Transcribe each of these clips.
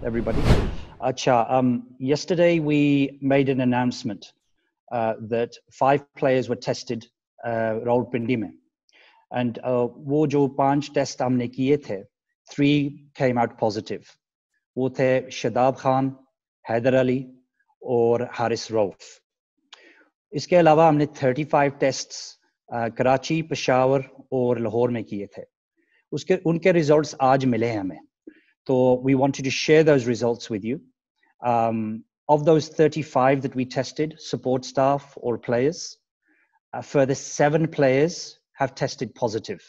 everybody. Acha, yesterday we made an announcement that 5 players were tested Rawalpindi mein. And वो जो 5 test हमने किए थे, 3 came out positive. वो थे शादाब खान, हैदर अली और हारिस रऊफ. इसके अलावा हमने 35 टेस्ट्स कराची, पेशावर और लाहौर में किए थे. उनके रिजल्ट्स आज मिले हैं हमें. So we wanted to share those results with you. Of those 35 that we tested, support staff or players, further 7 players have tested positive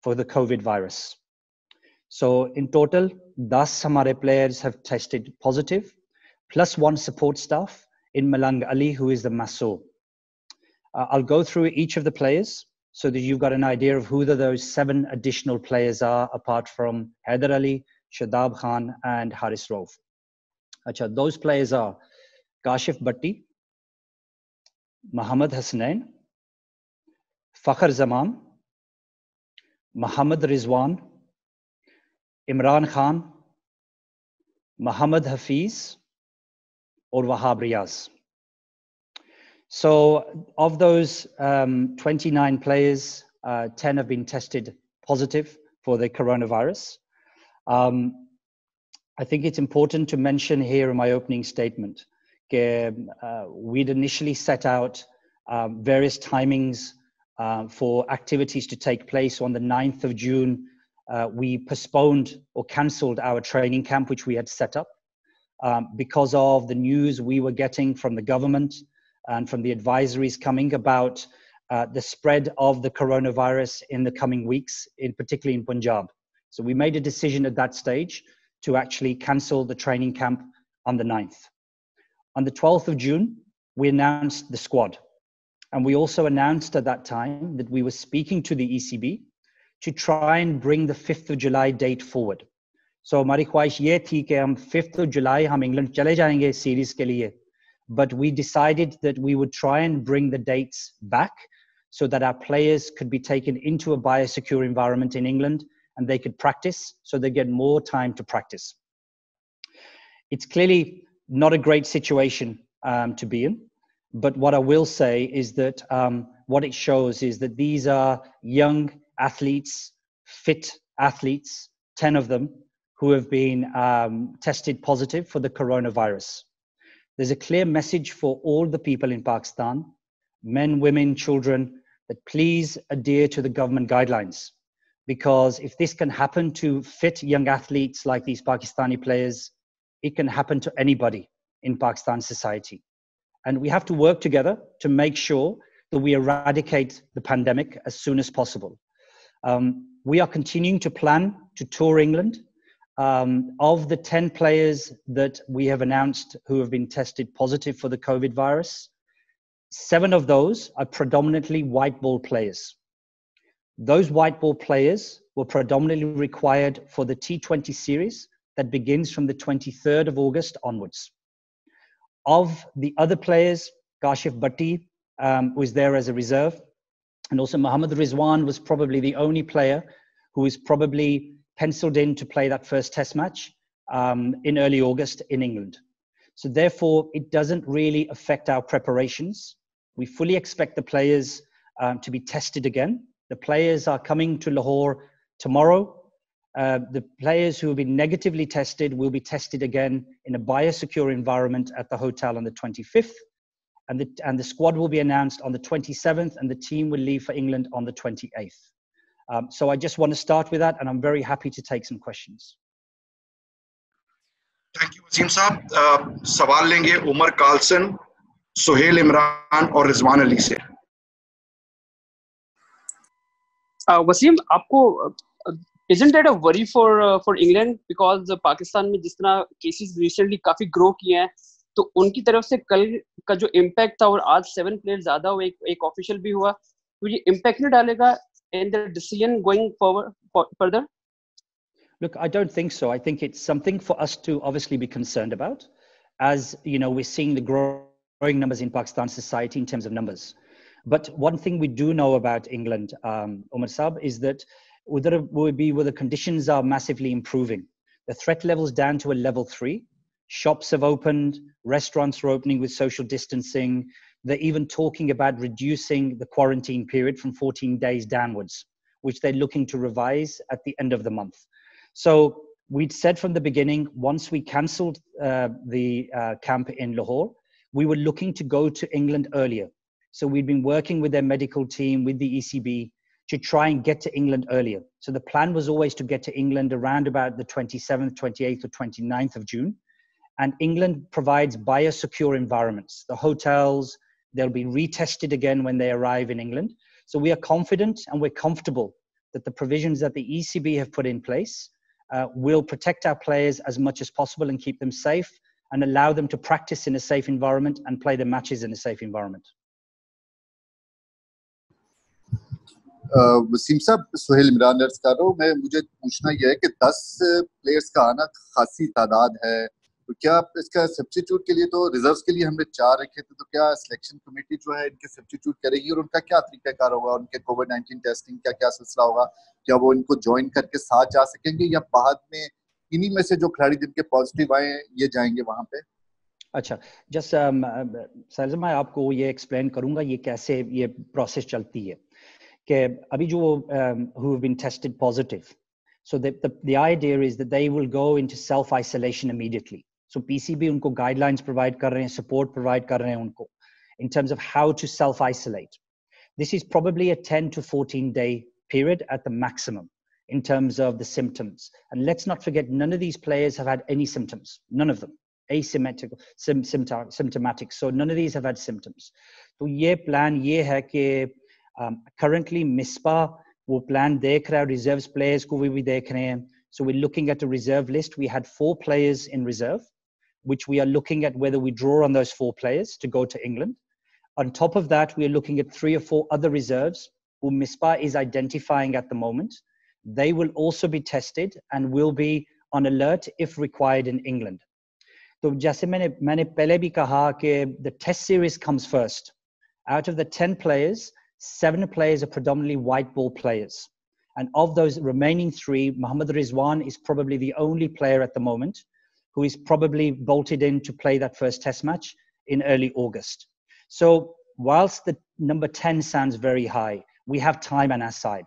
for the COVID virus. So in total, 10 hamare players have tested positive, plus 1 support staff in Malang Ali, who is the maso. I'll go through each of the players so that you've got an idea of who those 7 additional players are, apart from Haider Ali, Shadab Khan and Haris Rauf. Acha, those players are Kashif Bhatti, Muhammad Hasnain, Fakhr Zaman, Muhammad Rizwan, Imran Khan, Muhammad Hafiz, or Wahab Riyaz. So of those 29 players, 10 have been tested positive for the coronavirus. I think it's important to mention here in my opening statement that we'd initially set out various timings for activities to take place. On the 9th of June, we postponed or cancelled our training camp, which we had set up because of the news we were getting from the government and from the advisories coming about the spread of the coronavirus in the coming weeks, particularly in Punjab. So we made a decision at that stage to actually cancel the training camp on the 9th. On the 12th of June, we announced the squad. And we also announced at that time that we were speaking to the ECB to try and bring the 5th of July date forward. So हमारी ख्वाहिश ये थी कि हम 5th of July हम England चले जाएंगे series के लिए. But we decided that we would try and bring the dates back so that our players could be taken into a biosecure environment in England and they could practice, so they get more time to practice. It's clearly not a great situation to be in, but what I will say is that what it shows is that these are young athletes, fit athletes, 10 of them, who have been tested positive for the coronavirus. There's a clear message for all the people in Pakistan, men, women, children, that please adhere to the government guidelines. Because if this can happen to fit young athletes like these Pakistani players, it can happen to anybody in Pakistan society. And we have to work together to make sure that we eradicate the pandemic as soon as possible. We are continuing to plan to tour England. Of the 10 players that we have announced who have been tested positive for the COVID virus, 7 of those are predominantly white ball players. Those white ball players were predominantly required for the T20 series that begins from the 23rd of August onwards. Of the other players, Kashif Bhatti was there as a reserve, and also Muhammad Rizwan was probably the only player who is probably penciled in to play that first test match in early August in England. So therefore, it doesn't really affect our preparations. We fully expect the players to be tested again. The players are coming to Lahore tomorrow. The players who have been negatively tested will be tested again in a biosecure environment at the hotel on the 25th. And the squad will be announced on the 27th, and the team will leave for England on the 28th. So I just want to start with that, and I'm very happy to take some questions. Thank you, Wasim साहब. सवाल लेंगे Umar Carlsen, Suhail Imran और रिजवान अली से. Wasim, आपको isn't that a worry for England, because Pakistan में जिस तरह cases recently काफी grow किए हैं, तो उनकी तरफ से कल का जो impact था और आज 7 players ज़्यादा हुए, एक official भी हुआ, तो ये impact नहीं डालेगा in the decision going forward further? Look, I don't think so. I think it's something for us to obviously be concerned about. As you know, we're seeing the growing numbers in Pakistan society in terms of numbers. But one thing we do know about England, Umar Saab, is that where the conditions are massively improving. The threat level's down to a level 3. Shops have opened, restaurants are opening with social distancing. They're even talking about reducing the quarantine period from 14 days downwards, which they're looking to revise at the end of the month. So we'd said from the beginning, once we cancelled the camp in Lahore, we were looking to go to England earlier. So we'd been working with their medical team, with the ECB, to try and get to England earlier. So the plan was always to get to England around about the 27th, 28th, or 29th of June. And England provides biosecure environments. The hotels, they'll be retested again when they arrive in England. So we are confident and we're comfortable that the provisions that the ECB have put in place will protect our players as much as possible and keep them safe and allow them to practice in a safe environment and play the matches in a safe environment. Wasim साहब, सुहेल इमरान अर्ज कर रहा हूँ मैं, मुझे पूछना यह है कि 10 प्लेयर्स का आना खासी तादाद है, तो क्या इसका सब्स्टिट्यूट के लिए, तो रिजर्व्स के लिए हमने 4 रखे थे, तो क्या सिलेक्शन कमेटी जो है इनके सब्स्टिट्यूट करेगी और उनका क्या तरीकाकार होगा, उनके कोविड-19 टेस्टिंग का क्या सिलसिला होगा, क्या वो इनको ज्वाइन करके साथ जा सकेंगे या बाद में इन्हीं में से जो खिलाड़ी जिनके पॉजिटिव आए ये जाएंगे वहां पे? अच्छा, जस्ट सर मैं आपको ये एक्सप्लेन करूंगा ये कैसे ये प्रोसेस चलती है कि अभी जो who have been tested positive, so the idea is that they will go into self isolation immediately. So PCB उनको guidelines provide कर रहे हैं, support provide कर रहे हैं उनको in terms of how to self isolate. This is probably a 10 to 14 day period at the maximum in terms of the symptoms. And let's not forget, none of these players have had any symptoms, none of them. Asymmetric, symptomatic. So none of these have had symptoms. तो ये plan ये है कि currently MISPA वो plan देख रहा है, reserves players को भी देख रहे हैं. So we're looking at a reserve list. We had 4 players in reserve, which we are looking at whether we draw on those 4 players to go to England. On top of that, we are looking at 3 or 4 other reserves who MISPA is identifying at the moment. They will also be tested and will be on alert if required in England. तो जैसे मैंने पहले भी कहा कि the test series comes first. Out of the 10 players, 7 players are predominantly white ball players. And of those remaining 3, Mohammad Rizwan is probably the only player at the moment who is probably bolted in to play that first test match in early August. So whilst the number 10 sounds very high, we have time on our side.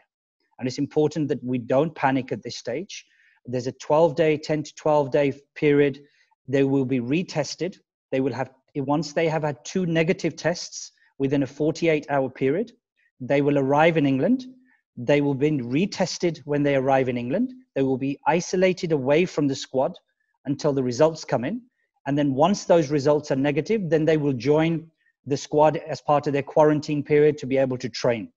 And it's important that we don't panic at this stage. There's a 12-day, 10 to 12-day period. They will be retested. They will have, once they have had 2 negative tests within a 48-hour period, they will arrive in England. They will be retested when they arrive in England. They will be isolated away from the squad until the results come in. And then once those results are negative, then they will join the squad as part of their quarantine period to be able to train.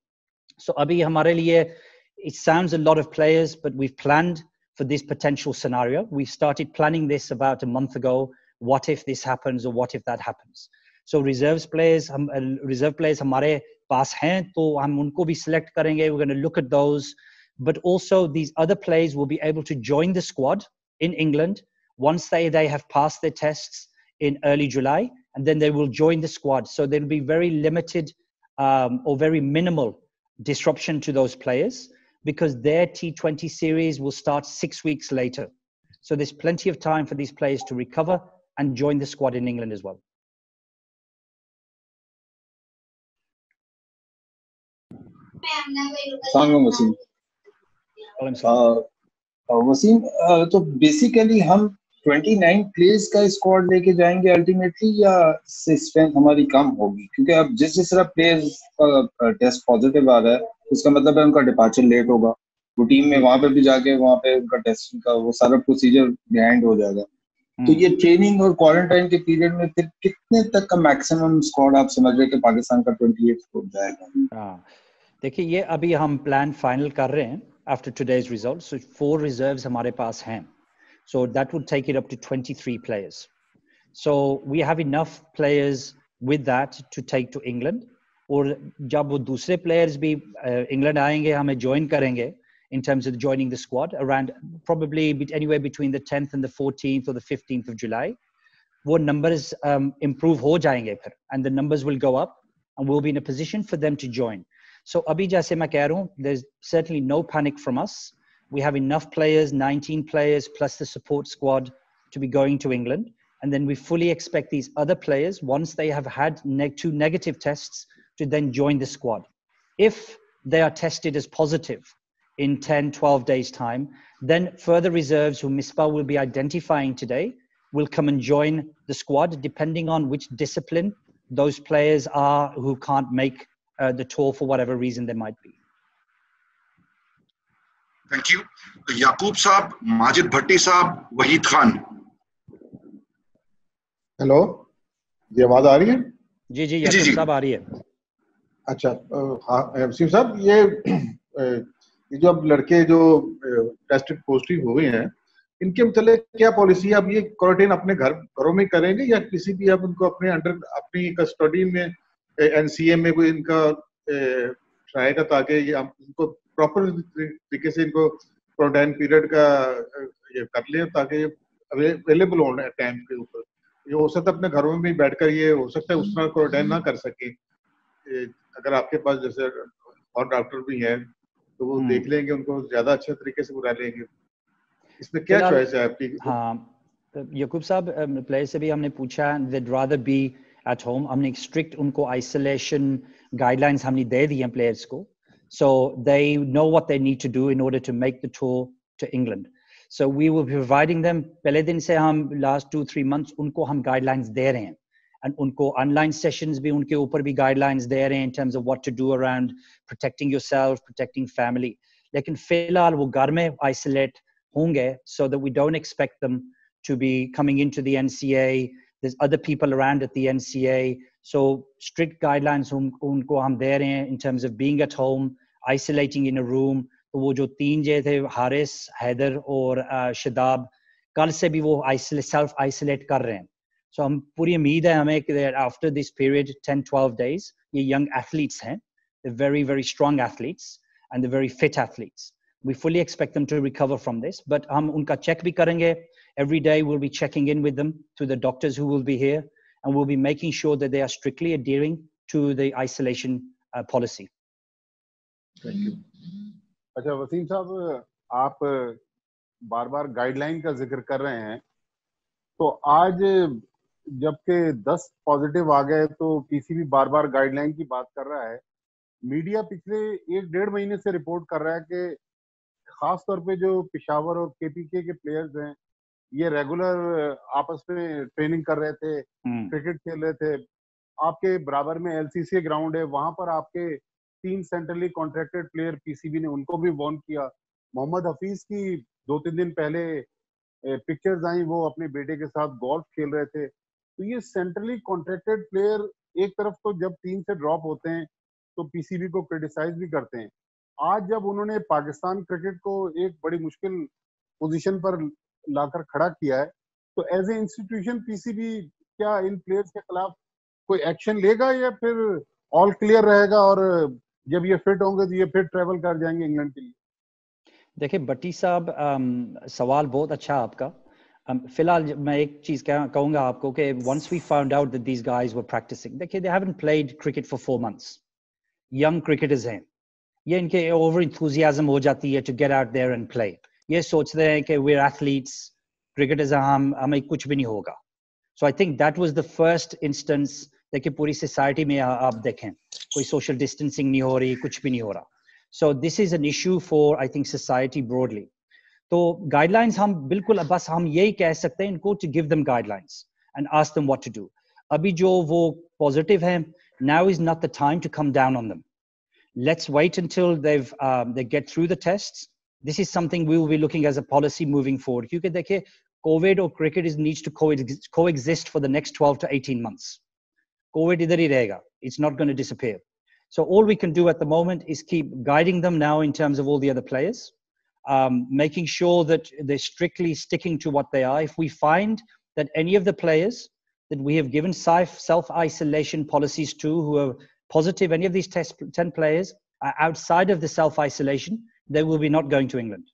So abhi hamare liye, it sounds a lot of players, but we've planned for this potential scenario. We started planning this about a month ago. What if this happens or what if that happens? So reserve players hamare paas hain, to hum unko bhi select karenge. We're going to look at those. But also these other players will be able to join the squad in England once they have passed their tests in early July, and then they will join the squad. So there will be very limited or very minimal disruption to those players because their T20 series will start 6 weeks later. So there's plenty of time for these players to recover and join the squad in England as well. Wasim, तो basically हम 29 players का squad लेके जाएंगे ultimately या strength हमारी कम होगी? क्योंकि अब जिस तरह प्लेयर्स का टेस्ट पॉजिटिव आ रहा है उसका मतलब है उनका डिपार्चर लेट होगा, वो टीम में वहां पे भी जाके वहां पे उनका टेस्टिंग का वो सारा प्रोसीजर बिहाइंड हो जाएगा. तो ये ट्रेनिंग और क्वारंटाइन के पीरियड में फिर कितने तक का मैक्सिमम स्क्वाड आप समझ रहे कि पाकिस्तान का 28 स्क्वाड जाएगा? देखिए ये अभी हम प्लान फाइनल कर रहे हैं after today's results. So 4 reserves हमारे पास हैं. So that would take it up to 23 players. So we have enough players with that to take to England. और जब वो दूसरे players भी England आएंगे हमें join करेंगे in terms of joining the squad around probably anywhere between the 10th and the 14th or the 15th of July. वो numbers improve हो जाएंगे फिर, and the numbers will go up and we'll be in a position for them to join. So abhi jaise main keh raha hu, there's certainly no panic from us. we have enough players, 19 players plus the support squad to be going to England. And then we fully expect these other players, once they have had 2 negative tests, to then join the squad. If they are tested as positive in 10, 12 days time, then further reserves who Misbah will be identifying today will come and join the squad, depending on which discipline those players are who can't make the tour for whatever reason there might be. Thank you. Yaqub Saab, Majid Bhatti Saab, Wahid Khan. Hello, ये आवाज आ रही है? जी जी याकूब साहब आ रही है. अच्छा, हाँ वसीम साहब, ये जो अब लड़के जो टेस्ट पॉजिटिव हुए हैं, इनके मतलब क्या पॉलिसी है? अब ये क्वारंटाइन अपने घरों में करेंगे या किसी भी अब उनको अपने अंडर अपनी कस्टडी में एनसीए में कोई इनका रहेगा, ताकि ये इनको प्रॉपर तरीके से इनको क्वारंटाइन पीरियड का ये कर ले, ताकि अवेलेबल हो टाइम के ऊपर. ये हो सकता है अपने घरों में बैठकर, ये हो सकता है उस तरह क्वारंटाइन ना कर सके. अगर आपके पास जैसे और डॉक्टर भी हैं तो वो देख लेंगे, उनको ज्यादा अच्छे तरीके से बुला लेंगे. इसमें क्या चॉइस है आपकी? हाँ याकूब साहब, प्लेयर से भी हमने पूछा, they'd rather be at home. हमने स्ट्रिक्ट उनको आइसोलेशन गाइडलाइंस हमने दे दी हैं प्लेयर्स को, so they know what they need to do in order to make the tour to England. So we will be providing them, पहले दिन से हम last 2-3 months उनको हम guidelines दे रहे हैं, and उनको online sessions भी उनके ऊपर भी guidelines दे रहे हैं in terms of what to do around protecting yourself, protecting family. लेकिन फिलहाल वो घर में isolate होंगे, so that we don't expect them to be coming into the NCA. There's other people around at the NCA, so strict guidelines उनको हम दे रहे हैं in terms of being at home, isolating in a room. तो वो जो 3 जे थे, हारिस, हैदर और शदाब, कल से भी वो self isolate कर रहे हैं. So हम पूरी उम्मीद है हमें कि after this period 10-12 days, ये young athletes हैं, they're very very strong athletes and they're very fit athletes. We fully expect them to recover from this, but हम उनका check भी करेंगे. Every day we'll be checking in with them through the doctors who will be here, and we'll be making sure that they are strictly adhering to the isolation policy. Thank you. अच्छा वसीम साहब, आप बार बार guideline का जिक्र कर रहे हैं, तो आज जबकि 10 पॉजिटिव आ गए तो पीसीबी बार बार गाइडलाइन की बात कर रहा है. मीडिया पिछले 1-1.5 महीने से रिपोर्ट कर रहा है कि खास तौर पे जो पेशावर और केपीके के प्लेयर्स हैं, ये रेगुलर आपस में ट्रेनिंग कर रहे थे, क्रिकेट खेल रहे थे. आपके बराबर में एलसीसी ग्राउंड है, वहां पर आपके 3 सेंट्रली कॉन्ट्रैक्टेड प्लेयर पीसीबी ने उनको भी वार्न किया. मोहम्मद हफीज की 2-3 दिन पहले पिक्चर्स आई, वो अपने बेटे के साथ गोल्फ खेल रहे थे. तो ये सेंट्रली कॉन्ट्रैक्टेड प्लेयर एक तरफ तो जब टीम से ड्रॉप होते हैं तो पीसीबी को क्रिटिसाइज भी करते हैं. आज जब उन्होंने पाकिस्तान क्रिकेट को एक बड़ी मुश्किल पोजीशन पर लाकर खड़ा किया है, तो एज ए इंस्टीट्यूशन पीसीबी क्या इन प्लेयर्स के खिलाफ कोई एक्शन लेगा या फिर ऑल क्लियर रहेगा और जब ये फिट होंगे तो ये फिर ट्रेवल कर जाएंगे इंग्लैंड के लिए? देखिए भट्टी साहब, सवाल बहुत अच्छा आपका. फिलहाल मैं एक चीज कहूंगा आपको कि once we found out that these guys were practicing, देखिए they haven't played cricket for 4 months. Young cricketers हैं, ये इनके over enthusiasm हो जाती है to get out there and play. ये सोचते हैं कि we're athletes, cricketers हैं, हमें कुछ भी नहीं होगा. So I think that was the first instance. देखिए पूरी सोसाइटी में आप देखें, कोई सोशल डिस्टेंसिंग नहीं हो रही, कुछ भी नहीं हो रहा. So this is an issue for I think society broadly. तो गाइडलाइंस हम बिल्कुल बस हम यही कह सकते हैं इनको to give them guidelines and ask them what to do. अभी जो वो पॉजिटिव हैं, now is not the time to come down on them. Let's wait until they get through the tests. This is something we will be looking as a policy moving forward. क्योंकि देखिए COVID और cricket needs to coexist for the next 12 to 18 months. COVID idhar hi rahega. It's not going to disappear. So all we can do at the moment is keep guiding them now in terms of all the other players, making sure that they're strictly sticking to what they are. If we find that any of the players that we have given self-isolation policies to who are positive, any of these 10 players are outside of the self-isolation, they will be not going to England.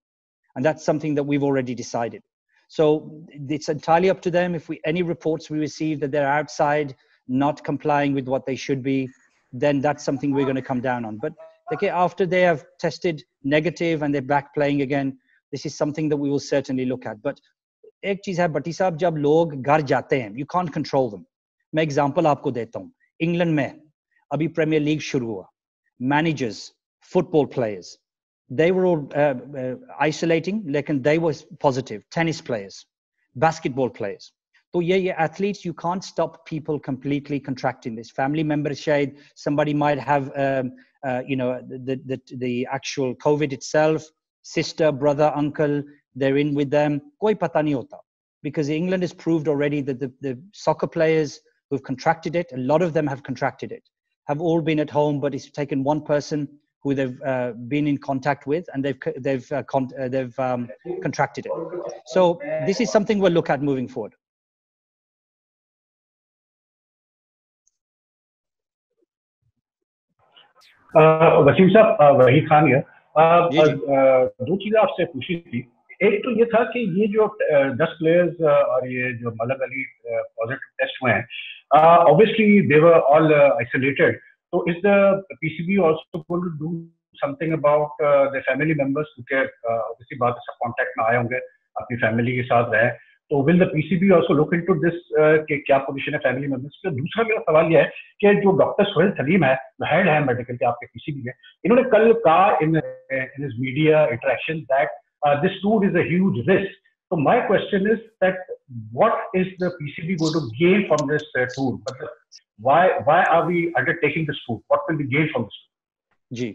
And that's something that we've already decided. So it's entirely up to them. If any reports we receive that they're outside, not complying with what they should be, then that's something we're going to come down on. But okay, after they have tested negative and they're back playing again, this is something that we will certainly look at. But एक चीज है भट्टी साहब, जब लोग घर जाते हैं, you can't control them. मैं एग्जांपल आपको देता हूँ. इंग्लैंड में अभी प्रीमियर लीग शुरू हुआ. Managers, football players, they were all isolating, लेकिन they were positive. Tennis players, basketball players. So yeah, athletes, you can't stop people completely contracting this. Family members, shade, somebody might have, the actual COVID itself, sister, brother, uncle, they're in with them. Koi pata nahi hota. Because England has proved already that the soccer players who've contracted it, a lot of them have contracted it, have all been at home, but it's taken one person who they've been in contact with, and they've contracted it. So this is something we'll look at moving forward. Wasim साहब, वहीद खान है। दो चीजें आपसे पूछी थी। एक तो ये था कि ये जो 10 प्लेयर्स और ये जो मलक अली पॉजिटिव टेस्ट हुए हैं, obviously they were all isolated, तो is the PCB also going to do something about the family members, क्योंकि ऑब्वियसली बात है, सब कांटेक्ट में आए होंगे, अपनी फैमिली के साथ रहे, तो will the PCB also look into this कि क्या पोजीशन है फैमिली मेंबर्स की। दूसरा मेरा सवाल यह है कि जो डॉक्टर सोहेल सलीम है, जो हेड है मेडिकल के आपके पीसीबी में, इन्होंने कल कहा in his media interaction that this tour is a huge risk. So my question is that what is the PCB going to gain from this tour? Why are we undertaking this tour? What will be gained from this tour? जी,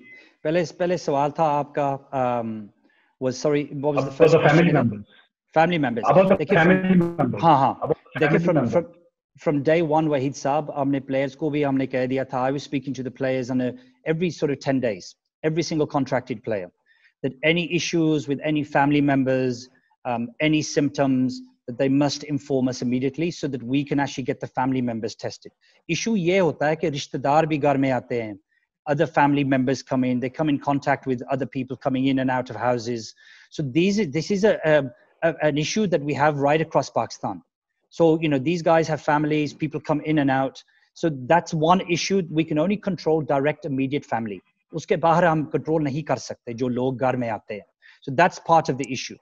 पहले सवाल था आपका, was sorry, what was the first question? Family members. Family members. About the family members. हाँ. देखिए, from day one, Waheed Saab, हमने players को भी हमने कह दिया था. I was speaking to the players on every sort of 10 days, every single contracted player, that any issues with any family members, any symptoms, that they must inform us immediately so that we can actually get the family members tested. Issue ये होता है कि रिश्तेदार भी घर में आते हैं. Other family members come in, they come in contact with other people coming in and out of houses. So this is an issue that we have right across Pakistan. So, these guys have families, people come in and out. So that's one issue. We can only control direct, immediate family. उसके बाहर हम control नहीं कर सकते जो लोग घर में आते हैं. So that's part of the issue.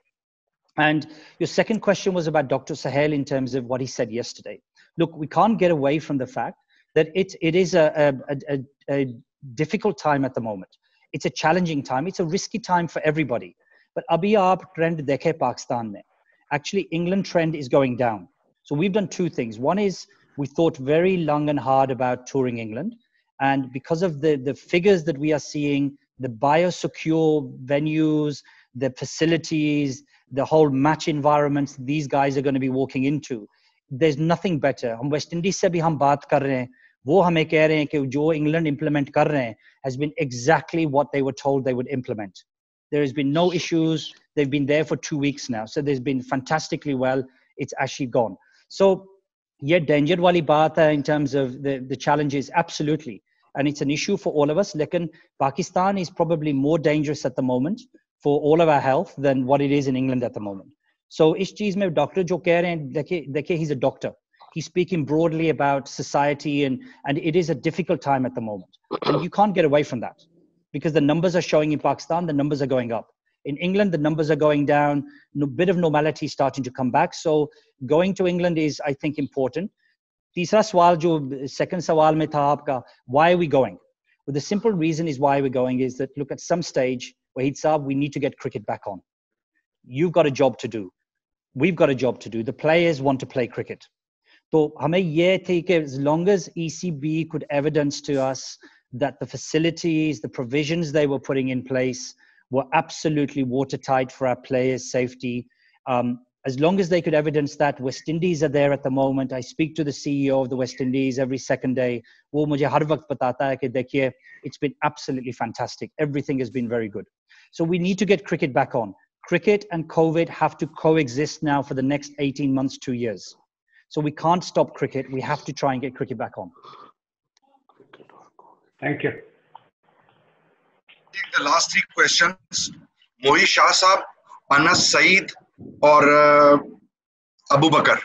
And your second question was about Dr. Sohail in terms of what he said yesterday. Look, we can't get away from the fact that it is a difficult time at the moment. It's a challenging time. It's a risky time for everybody. But abhi aap trend dekhe Pakistan mein. Actually, England trend is going down. So we've done two things. One is we thought very long and hard about touring England. And because of the figures that we are seeing, the biosecure venues, the facilities, the whole match environments these guys are going to be walking into, there's nothing better. हम West Indies से भी हम बात कर रहे हैं, वो हमें कह रहे हैं कि जो England implement कर रहे हैं has been exactly what they were told they would implement. There has been no issues. They've been there for 2 weeks now. So there's been fantastically well. It's actually gone. So yeah, danger wali baat hai in terms of the challenges, absolutely. And it's an issue for all of us. Lekin Pakistan is probably more dangerous at the moment for all of our health than what it is in England at the moment. So is cheez mein doctor jo keh rahe hain, dekhiye, he's a doctor. He's speaking broadly about society and it is a difficult time at the moment. And you can't get away from that because the numbers are showing in Pakistan, the numbers are going up. In England, the numbers are going down, a bit of normality starting to come back. So going to England is, I think, important. तीसरा सवाल जो second सवाल में था आपका, why are we going? Well, the simple reason is why we're going is that, look, at some stage, Waheed Saab, we need to get cricket back on. You've got a job to do. We've got a job to do. The players want to play cricket. So हमें ये थी कि as long as ECB could evidence to us that the facilities, the provisions they were putting in place were absolutely watertight for our players' safety. As long as they could evidence that, West Indies are there at the moment. I speak to the CEO of the West Indies every second day. वो मुझे हर वक्त बताता है कि देखिए, it's been absolutely fantastic. Everything has been very good. So we need to get cricket back on. Cricket and COVID have to coexist now for the next 18 months, 2 years. So we can't stop cricket. We have to try and get cricket back on. Thank you. The last three questions. Mohi Shah Saab, Anas Saeed, or Abu Bakar.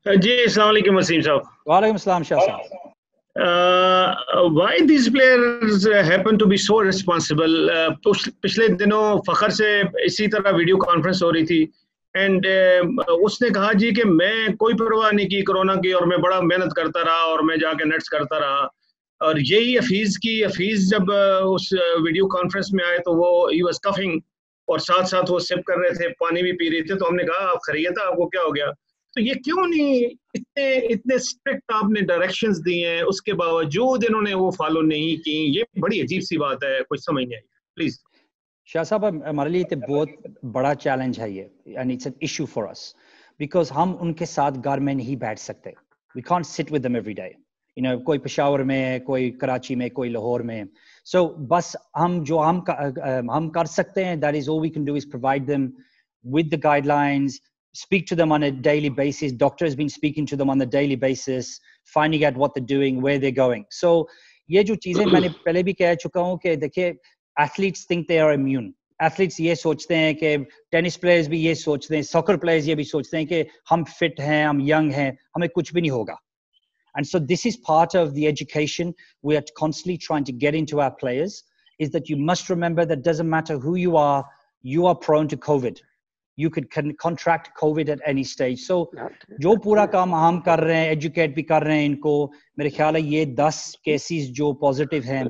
जी, अस्सलाम वालेकुम वसीम साहब। वालेकुम अस्सलाम शाह साहब। why these players happen to be so responsible? पिछले दिनों फखर से इसी तरह वीडियो कॉन्फ्रेंस हो रही थी एंड उसने कहा जी कि मैं कोई परवाह नहीं की कोरोना की और मैं बड़ा मेहनत करता रहा और मैं जाके नेट्स करता रहा। और यही हफीज जब उस वीडियो कॉन्फ्रेंस में आए तो वो ही वाज कफिंग और साथ साथ वो सिप कर रहे थे, पानी भी पी रहे थे। तो हमने कहा आप खैरियत है, आपको क्या हो गया? तो ये क्यों नहीं इतने स्ट्रिक्ट आपने डायरेक्शंस दिए हैं, उसके बावजूद इन्होंने वो फॉलो नहीं की? ये बड़ी अजीब सी बात है, कुछ समझ नहीं आई। प्लीज शाह साहब, हमारे लिए तो बहुत बड़ा चैलेंज है ये, and it's an issue for us because हम उनके साथ घर में नहीं बैठ सकते। We can't sit with them every day, you know, कोई पेशावर में, कोई कराची में, कोई लाहौर में। सो बस हम कर सकते हैं, that is all we can do, is provide them with the guidelines, speak to them on a daily basis. Doctor has been speaking to them on a daily basis, finding out what they're doing, where they're going. So ये जो चीजें मैंने पहले भी कह चुका हूँ कि देखिए, athletes think they are immune. Athletes ये सोचते हैं कि टेनिस प्लेयर्स भी ये सोचते हैं, सॉकर प्लेयर्स ये भी सोचते हैं कि हम फिट हैं, हम यंग हैं, हमें कुछ भी नहीं होगा. And so this is part of the education we are constantly trying to get into our players, is that you must remember that doesn't matter who you are prone to COVID. You could contract COVID at any stage. So जो पूरा काम हम कर रहे हैं, educate भी कर रहे हैं इनको, मेरे ख्याल है ये 10 केसेस जो पॉजिटिव हैं,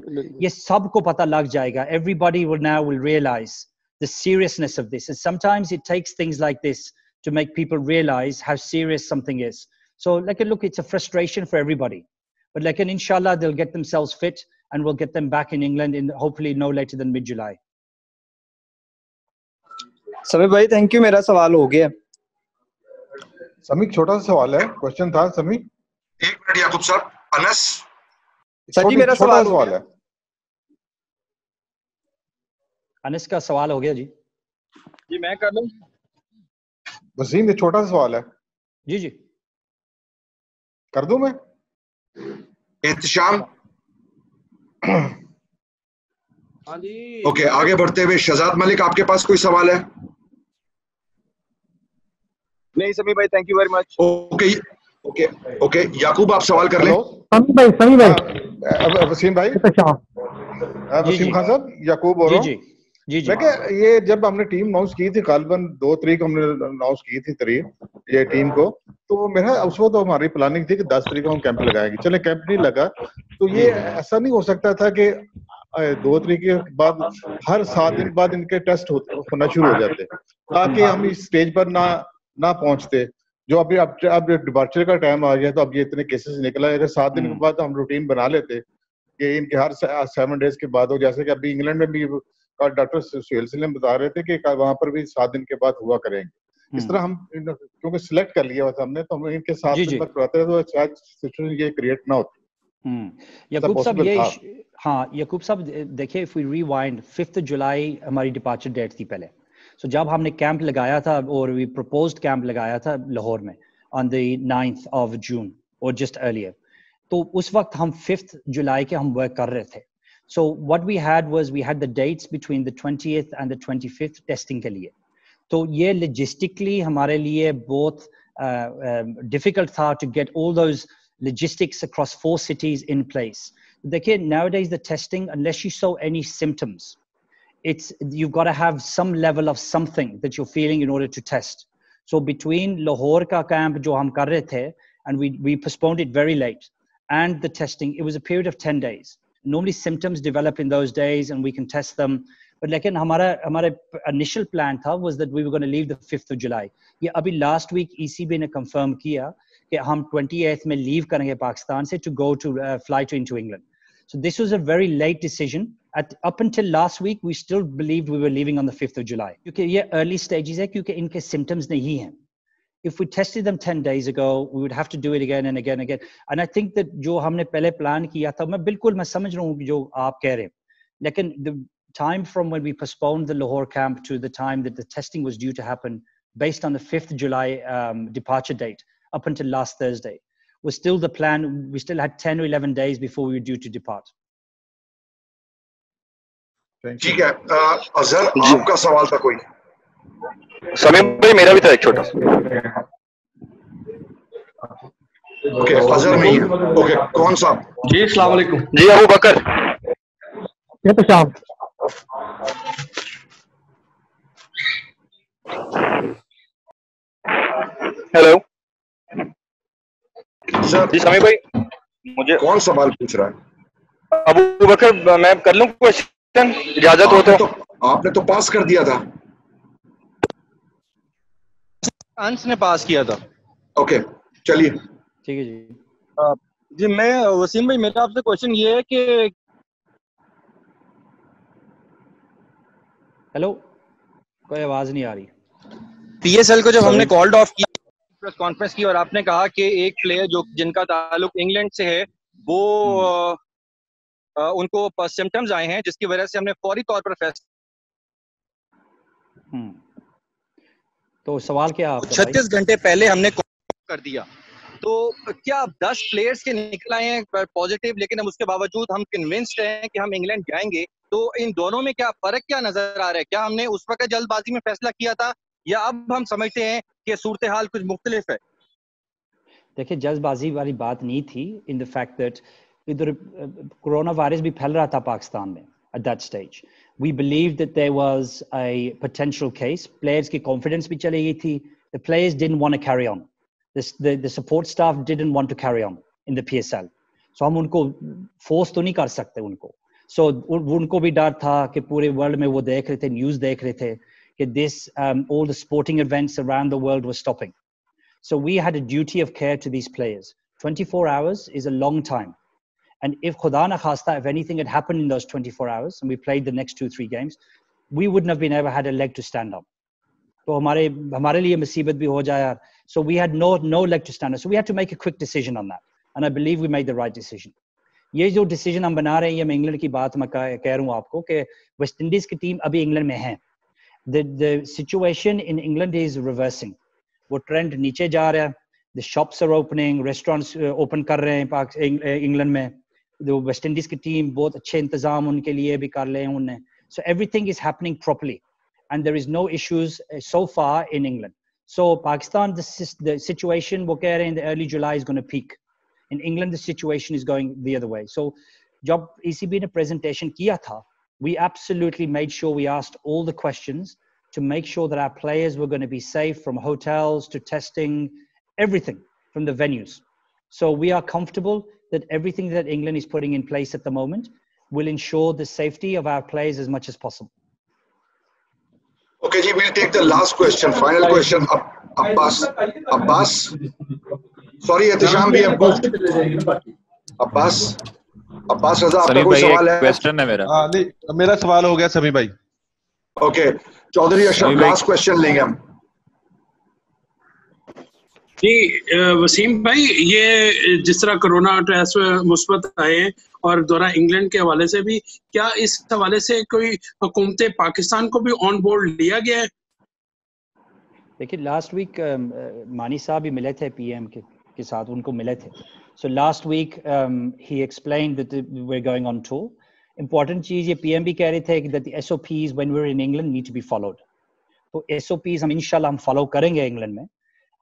ये सबको पता लग जाएगा. Everybody will realize the seriousness of this. And sometimes it takes things like this to make people realize how serious something is. So look, it's a frustration for everybody. But inshallah, they'll get themselves fit and we'll get them back in England in hopefully no later than mid-July. Sameer भाई thank you, मेरा सवाल हो गया. समीर छोटा सा सवाल है, question था समीर. एक मिनट याकूब साहब. अनस सर जी मेरा सवाल है. अनस का सवाल हो गया जी. जी मैं कर लूं. वसीम ये छोटा सा सवाल है. जी जी कर दूं मैं. एहतिशाम. हाँ जी. ओके, आगे बढ़ते हुए शहजाद मलिक, आपके पास कोई सवाल है? नहीं समीर भाई, thank you very much. Okay Yakub आप सवाल कर लें. समीर भाई वसीम भाई, वसीम खान साहब, याकूब बोल रहा हूं. जी ये जब हमने टीम अनाउंस की थी, गालिबन 2 तारीख हमने अनाउंस की थी ये टीम को, तो मेरा उस वक्त तो हमारी प्लानिंग थी कि 10 तारीख को हम कैंप लगाएंगे. चले कैंप नहीं लगा, तो ये ऐसा नहीं हो सकता था कि 2 तारीख के बाद हर 7 दिन बाद इनके टेस्ट होना शुरू हो जाते, ताकि हम इस स्टेज पर ना पहुंचते. जो अब डिपार्चर का टाइम आ गया, तो अब ये इतने केसेस निकला. अगर 7 दिन के बाद हम रूटीन बना लेते कि इनके हर 7 डेज के बाद हो, जैसे कि अभी इंग्लैंड में भी डॉक्टर सुहेल सलीम बता रहे थे कि वहां पर भी 7 दिन के बाद हुआ करेंगे. इस तरह हम क्योंकि सिलेक्ट कर लिया था हमने, तो हम इनके 7 दिन पर कराते हैं, तो शायद सिचुएशन ये क्रिएट ना होती. याकूब साहब याकूब साहब देखिए, इफ वी रिवाइंड 5 जुलाई हमारी डिपार्चर डेट थी पहले. सो जब हमने कैंप लगाया था, और वी प्रपोज्ड कैंप लगाया था लाहौर में on the 9th of June और जस्ट अर्लियर, तो उस वक्त हम 5 जुलाई के हम वर्क कर रहे थे. So what we had the dates between the 20th and the 25th testing के लिए. तो ये logistically हमारे लिए बहुत difficult था to get all those logistics across 4 cities in place. देखिए, nowadays the testing, unless you show any symptoms, you've got to have some level of something that you're feeling in order to test. So between Lahore ka camp जो हम कर रहे थे, and we postponed it very late, and the testing, it was a period of 10 days. Normally symptoms develop in those days and we can test them, but लेकिन हमारा initial plan था was that we were going to leave the 5th of July. ये अभी last week ECB ने confirm किया कि हम 28th में leave करेंगे पाकिस्तान से to go to fly into England. So this was a very late decision. Up until last week we still believed we were leaving on the 5th of July. क्योंकि ये early stages है, क्योंकि इनके symptoms नहीं हैं. If we tested them 10 days ago, we would have to do it again and again and again. And I think that जो हमने पहले plan किया था, मैं समझ रहा हूँ जो आप कह रहे हैं. लेकिन the time from when we postponed the Lahore camp to the time that the testing was due to happen, based on the 5th July departure date, up until last Thursday, was still the plan. We still had 10 or 11 days before we were due to depart. ठीक है. अजहर, आपका सवाल था कोई? समीर भाई मेरा भी था एक छोटा सा. ओके अजहर नहीं है। ओके कौन सा? जी अस्सलाम वालेकुम। जी अबू बकर। ये तो शाम हेलो सर जी समी भाई, मुझे कौन सवाल पूछ रहा है? अबू बकर मैं कर लूं क्वेश्चन, इजाजत हो तो? आपने तो पास कर दिया था। अंश ने पास किया था। ओके चलिए। ठीक है जी। जी मैं वसीम भाई, मेरा आपसे क्वेश्चन ये है कि हेलो, कोई आवाज नहीं आ रही। पीएसएल को जब हमने कॉल्ड ऑफ किया प्रेस कॉन्फ्रेंस की और आपने कहा कि एक प्लेयर जो जिनका ताल्लुक इंग्लैंड से है वो उनको सिम्टम्स आए हैं जिसकी वजह से हमने फौरी तौर पर फैसला। तो सवाल क्या आपका? 36 घंटे पहले हमने कर दिया, तो क्या 10 प्लेयर्स के निकल आए हैं पॉजिटिव, लेकिन हम उसके बावजूद हम कन्विंस्ड हैं कि हम इंग्लैंड जाएंगे, तो इन दोनों में क्या फर्क क्या नजर आ रहा है? क्या हमने उस वक्त जल्दबाजी में फैसला किया था या अब हम समझते हैं कि सूरत हाल कुछ मुख्तलिफ है? देखिए, जल्दबाजी वाली बात नहीं थी, इन द फैक्ट दैट इधर कोरोना वायरस भी फैल रहा था पाकिस्तान में at that stage. We believed that there was a potential case. Players की confidence भी चली गई थी. The players didn't want to carry on. The support staff didn't want to carry on in the PSL. So हम उनको force तो नहीं कर सकते उनको. So उनको भी डर था कि पूरे वर्ल्ड में वो देख रहे थे, न्यूज़ देख रहे थे कि all the sporting events around the world were stopping. So we had a duty of care to these players. 24 hours is a long time. And if Khuda na khasta, if anything had happened in those 24 hours and we played the next 2-3 games, we wouldn't have been ever had a leg to stand on. So हमारे लिए मुसीबत भी हो जाए. So we had no leg to stand on. So we had to make a quick decision on that. And I believe we made the right decision. ये जो decision हम बना रहे हैं, ये मैं इंग्लैंड की बात मैं कह रहा हूँ आपको कि वेस्ट इंडीज की टीम अभी इंग्लैंड में है. The situation in England is reversing. वो ट्रेंड नीचे जा रहा है. The shops are opening, restaurants open कर रहे हैं इंग्लैंड में. The West Indies की टीम बहुत अच्छे इंतजाम उनके लिए भी कर ले उन्हें. So everything is happening properly, and there is no issues so far in England. So Pakistan, the situation वो कह रहे हैं in the early July is going to peak. In England, the situation is going the other way. So जब ECB ने presentation किया था, we absolutely made sure we asked all the questions to make sure that our players were going to be safe, from hotels to testing, everything from the venues. So we are comfortable that everything that England is putting in place at the moment will ensure the safety of our players as much as possible. Okay, ji, we'll take the last question, final question. Abbas. Sorry, Ehtisham, we have moved. Abbas रजा, आपका कोई सवाल है? Question है मेरा। नहीं, मेरा सवाल हो गया सभी भाई। Okay, Chaudhary Ashraf, last question लेंगे हम। जी वसीम भाई, ये जिस तरह कोरोना टेस्ट मुस्बत आए हैं और दोबारा इंग्लैंड के हवाले से भी, क्या इस हवाले से कोई हुकूमत पाकिस्तान को भी ऑन बोर्ड लिया गया है? देखिए, लास्ट वीक मानी साहब भी मिले थे पीएम के साथ, उनको मिले थे. So last week he explained that we're going on tour. Important चीज ये पीएम भी कह रहे थे that the SOPs when we're in England need to be followed. तो SOPs हम इंशाल्लाह हम follow करेंगे इंग्लैंड में.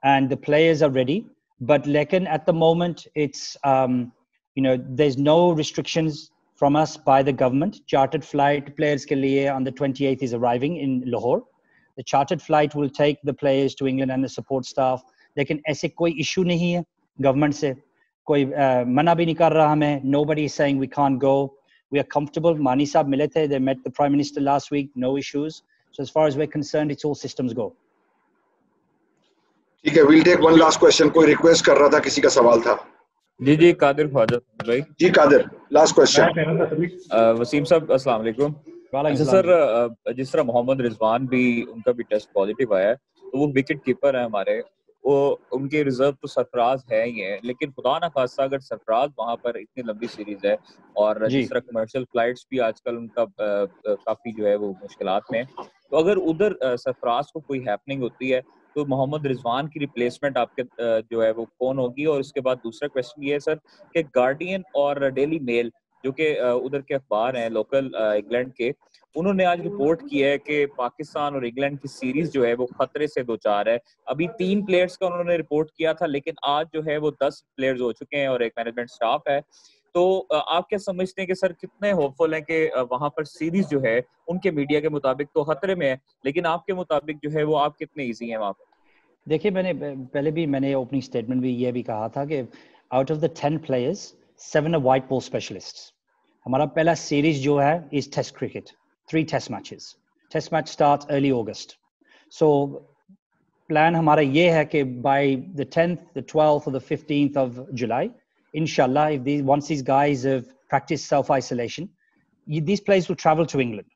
And the players are ready, but lekin at the moment it's there's no restrictions from us by the government. Chartered flight players ke liye on the 28th is arriving in Lahore. The chartered flight will take the players to England and the support staff. Lekin aise koi issue nahi hai government se, koi mana bhi nahi kar raha hame. Nobody is saying we can't go. We are comfortable. Mani sahab mile the, they met the Prime Minister last week, no issues. So as far as we're concerned, it's all systems go. ठीक है, we'll take one last question. कोई request कर रहा था, किसी का सवाल था? जी कादिर ख्वाजा भाई। जी कादिर, लास्ट क्वेश्चन। वसीम साहब अस्सलाम वालेकुम। अच्छा सर, जिस तरह मोहम्मद रिजवान भी, उनका भी टेस्ट पॉजिटिव आया है, तो वो विकेट कीपर है हमारे, वो उनके रिजर्व तो सरफराज है ही है, लेकिन खुदा ना खास्ता अगर सरफराज वहां पर इतनी लंबी सीरीज है और जिस तरह कमर्शियल फ्लाइट्स भी आजकल उनका काफी जो है वो मुश्किलात में, तो अगर उधर सरफराज को कोई हैपनिंग होती है तो मोहम्मद रिजवान की रिप्लेसमेंट आपके जो है वो कौन होगी? और उसके बाद दूसरा क्वेश्चन ये है सर कि गार्डियन और डेली मेल जो कि उधर के अखबार हैं लोकल इंग्लैंड के, उन्होंने आज रिपोर्ट किया है कि पाकिस्तान और इंग्लैंड की सीरीज जो है वो खतरे से दो चार है। अभी 3 प्लेयर्स का उन्होंने रिपोर्ट किया था, लेकिन आज जो है वो 10 प्लेयर्स हो चुके हैं और एक मैनेजमेंट स्टाफ है। तो आप क्या समझते हैं कि सर कितने होपफुल हैं कि वहां पर सीरीज जो है उनके मीडिया के मुताबिक तो खतरे में है, लेकिन आपके मुताबिक जो है वो आप कितने ईजी हैं वहां पर? देखिए, मैंने ओपनिंग स्टेटमेंट में ये भी कहा था कि out of the 10 players 7 are white ball specialists. हमारा पहला सीरीज जो है is test cricket, 3 test matches. Test match start early August. So plan हमारा ये है कि by the 10th, the 12th or the 15th of July, inshallah, once these guys have practiced self isolation, these players will travel to England.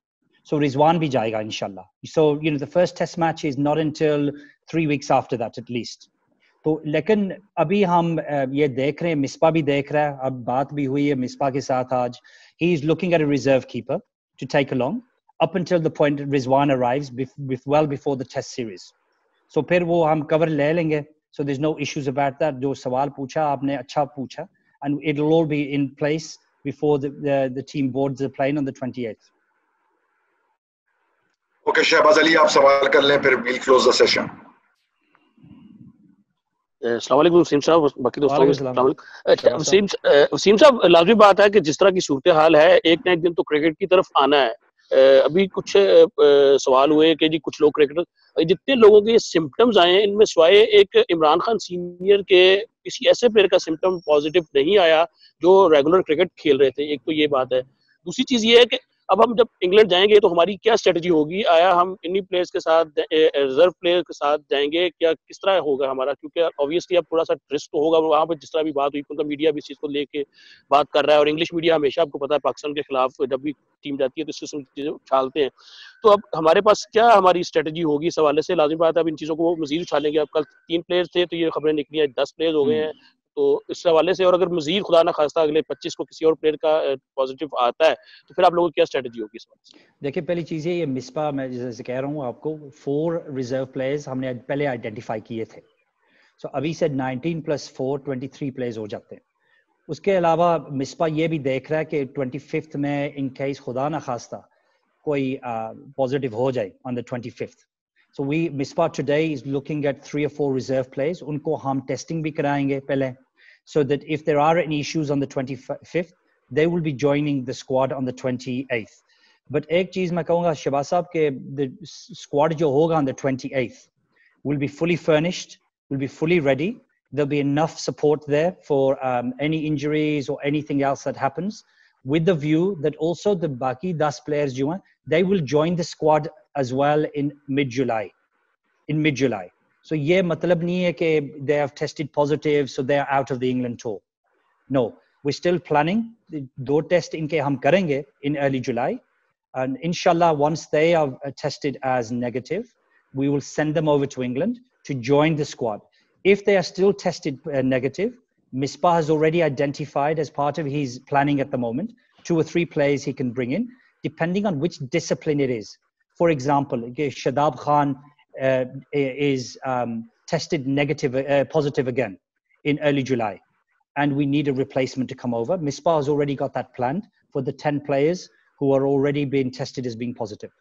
So Rizwan bhi jayega inshallah. So the first test match is not until 3 weeks after that at least. तो लेकिन अभी हम ये देख रहे हैं, मिसबा भी देख रहा है, अब बात भी हुई है मिसबा के साथ आज. He is looking at a reserve keeper to take along up until the point Rizwan arrives well before the test series. So फिर वो हम कवर ले लेंगे. So there's no issues about that. जो सवाल पूछा आपने अच्छा पूछा, and it'll all be in place before the team boards the plane on the 28th. Okay, Shahbaz Ali आप सवाल कर लें, फिर we'll close the session. अस्सलाम वालेकुम वसीम साहब, बाकी दोस्तों को वसीम साहब, लाजमी बात है कि जिस तरह की सूरत हाल है, एक ना एक दिन तो क्रिकेट की तरफ आना है. अभी कुछ सवाल हुए कि जी कुछ लोग क्रिकेटर, जितने लोगों के सिम्टम्स आए हैं इनमें सिवाय एक इमरान खान सीनियर के किसी ऐसे प्लेयर का सिम्टम पॉजिटिव नहीं आया जो रेगुलर क्रिकेट खेल रहे थे. एक तो ये बात है. दूसरी चीज ये है कि अब हम जब इंग्लैंड जाएंगे तो हमारी क्या स्ट्रेटजी होगी? आया हम इन्हीं प्लेयर्स के साथ, रिजर्व प्लेयर्स के साथ जाएंगे, क्या किस तरह होगा हमारा? क्योंकि ऑब्वियसली अब थोड़ा सा रिस्क तो होगा. वहाँ पर जिस तरह भी बात हुई, उनका मीडिया भी इस चीज़ को लेके बात कर रहा है, और इंग्लिश मीडिया हमेशा आपको पता है पाकिस्तान के खिलाफ जब भी टीम जाती है तो इस किस्म की चीज़ें उछालते हैं. तो अब हमारे पास क्या हमारी स्ट्रेटजी होगी इस हवाले से? लाजिम बात है अब इन चीज़ों को मजीद उछालेंगे. अब कल 3 प्लेयर्स थे तो ये खबरें निकली हैं 10 प्लेयर्स हो गए हैं. तो इस हवाले से, और अगर मजीद खुदा ना खास्ता अगले 25 को किसी और प्लेयर का पॉजिटिव आता है तो फिर आप लोगों की क्या स्ट्रेटजी होगी इस वक्त? देखिए, पहली चीज़ ये मिसबा, मैं जैसे कह रहा हूँ आपको, 4 रिजर्व प्लेयर्स हमने पहले आइडेंटिफाई किए थे. सो अभी से 19 + 4 23 प्लेयर्स हो जाते हैं. उसके अलावा मिसबा ये भी देख रहा है कि 25th में इन केस खुदा ना खास्ता कोई पॉजिटिव हो जाए on the 25th. So Misbah today is looking at 3 or 4 reserve players. उनको हम टेस्टिंग भी कराएंगे पहले, so that if there are any issues on the 25th, they will be joining the squad on the 28th. But एक चीज मैं कहूँगा शहबाज साहब के, the squad जो होगा on the 28th will be fully furnished, will be fully ready. There'll be enough support there for any injuries or anything else that happens, with the view that also the baki 10 players जो हैं, they will join the squad as well in mid-July. So ये मतलब नहीं है कि they have tested positive, so they are out of the England tour. No, we're still planning. 2 test इनके हम करेंगे in early July, and inshallah once they are tested as negative, we will send them over to England to join the squad. If they are still tested negative, Misbah has already identified as part of his planning at the moment 2 or 3 players he can bring in, depending on which discipline it is. For example, Shadab Khan is tested positive again in early July, and we need a replacement to come over. Misbah has already got that planned for the 10 players who are already being tested as being positive.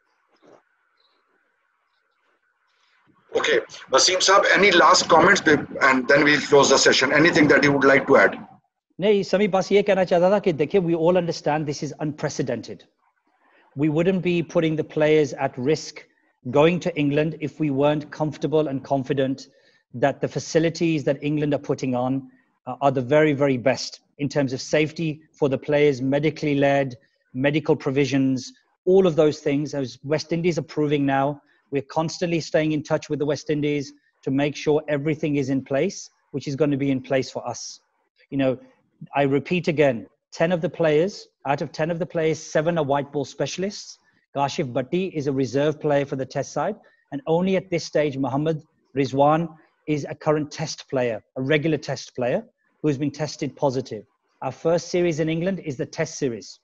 Okay, Wasim Saab, any last comments, and then we'll close the session. Anything that you would like to add? नहीं, समी बस ये कहना चाहता था कि देखिए, we all understand this is unprecedented. We wouldn't be putting the players at risk going to England if we weren't comfortable and confident that the facilities that England are putting on are the very, very best in terms of safety for the players, medically led, medical provisions, all of those things. As West Indies are proving now, we're constantly staying in touch with the West Indies to make sure everything is in place, which is going to be in place for us. You know, I repeat again, 10 of the players, out of 10 of the players, 7 are white ball specialists. Kashif Bhatti is a reserve player for the test side. And only at this stage, Mohammad Rizwan is a current test player, a regular test player who's been tested positive. Our first series in England is the test series.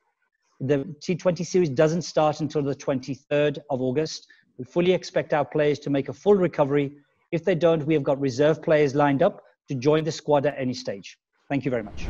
The T20 series doesn't start until the 23rd of August. We fully expect our players to make a full recovery. If they don't, we have got reserve players lined up to join the squad at any stage. Thank you very much.